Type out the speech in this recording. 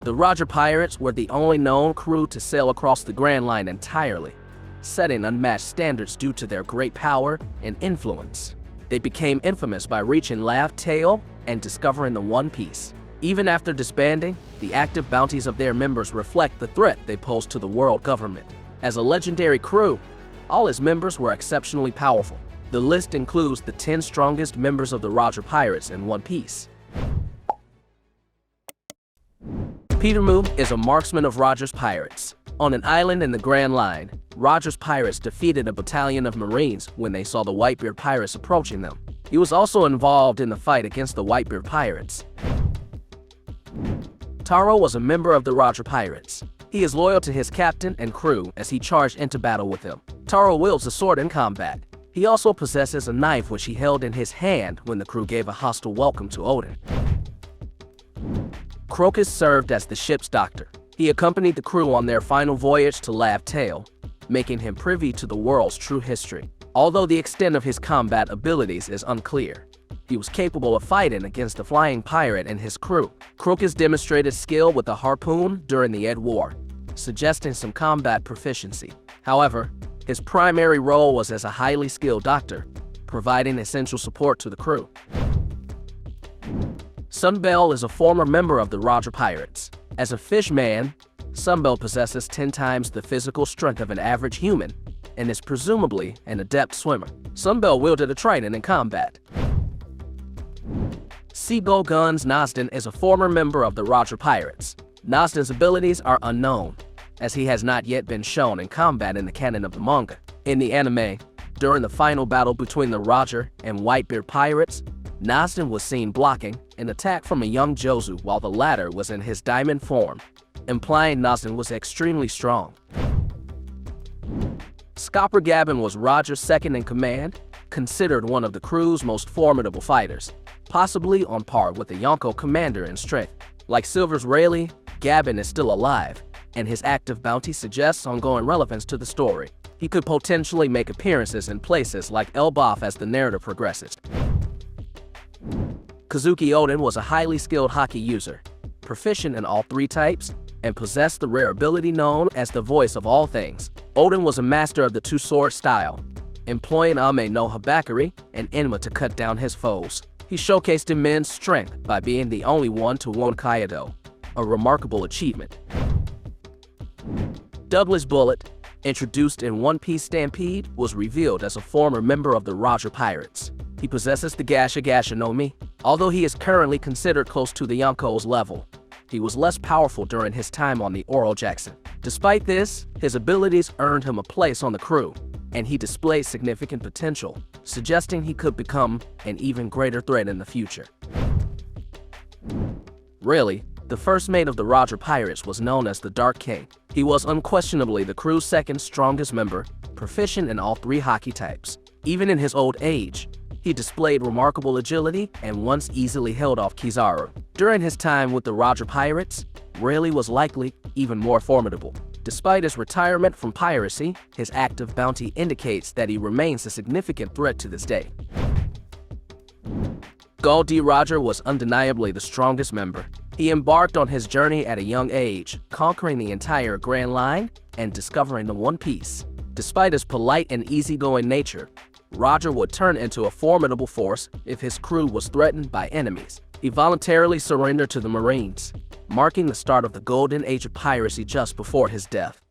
The Roger Pirates were the only known crew to sail across the Grand Line entirely, setting unmatched standards due to their great power and influence. They became infamous by reaching Laugh Tale and discovering the One Piece. Even after disbanding, the active bounties of their members reflect the threat they pose to the world government. As a legendary crew, all its members were exceptionally powerful. The list includes the 10 strongest members of the Roger Pirates in One Piece. Peter Moo is a marksman of Roger's Pirates. On an island in the Grand Line, Roger's Pirates defeated a battalion of Marines when they saw the Whitebeard Pirates approaching them. He was also involved in the fight against the Whitebeard Pirates. Taro was a member of the Roger Pirates. He is loyal to his captain and crew as he charged into battle with them. Taro wields a sword in combat. He also possesses a knife which he held in his hand when the crew gave a hostile welcome to Odin. Crocus served as the ship's doctor. He accompanied the crew on their final voyage to Laugh Tale, making him privy to the world's true history. Although the extent of his combat abilities is unclear, he was capable of fighting against the flying pirate and his crew. Crocus demonstrated skill with the harpoon during the Ed War, suggesting some combat proficiency. However, his primary role was as a highly skilled doctor, providing essential support to the crew. Sunbel is a former member of the Roger Pirates. As a fishman, Sunbel possesses 10 times the physical strength of an average human and is presumably an adept swimmer. Sunbel wielded a trident in combat. 𝐋𝐢𝐜𝐞𝐧𝐬𝐞 Nosden is a former member of the Roger Pirates. Nosden's abilities are unknown, as he has not yet been shown in combat in the canon of the manga. In the anime, during the final battle between the Roger and Whitebeard Pirates, Nosden was seen blocking an attack from a young Jozu while the latter was in his diamond form, implying Nosden was extremely strong. Skopper Gabbin was Roger's second in command, considered one of the crew's most formidable fighters, possibly on par with the Yonko commander in strength. Like Silver's Rayleigh, Gabbin is still alive, and his active bounty suggests ongoing relevance to the story. He could potentially make appearances in places like Elbaf as the narrative progresses. Kazuki Odin was a highly skilled hockey user, proficient in all 3 types, and possessed the rare ability known as the Voice of All Things. Odin was a master of the two-sword style, employing Ame no Habakiri and Enma to cut down his foes. He showcased immense strength by being the only one to wound Kaido, a remarkable achievement. Douglas Bullet, introduced in One Piece Stampede, was revealed as a former member of the Roger Pirates. He possesses the Gasha Gasha no Mi. Although he is currently considered close to the Yonko's level, he was less powerful during his time on the Oro Jackson. Despite this, his abilities earned him a place on the crew, and he displayed significant potential, suggesting he could become an even greater threat in the future. Really, the first mate of the Roger Pirates was known as the Dark King. He was unquestionably the crew's second strongest member, proficient in all 3 hockey types. Even in his old age, he displayed remarkable agility and once easily held off Kizaru. During his time with the Roger Pirates, Rayleigh was likely even more formidable. Despite his retirement from piracy, his active bounty indicates that he remains a significant threat to this day. Gul D. Roger was undeniably the strongest member. He embarked on his journey at a young age, conquering the entire Grand Line and discovering the One Piece. Despite his polite and easygoing nature, Roger would turn into a formidable force if his crew was threatened by enemies. He voluntarily surrendered to the Marines, marking the start of the golden age of piracy just before his death.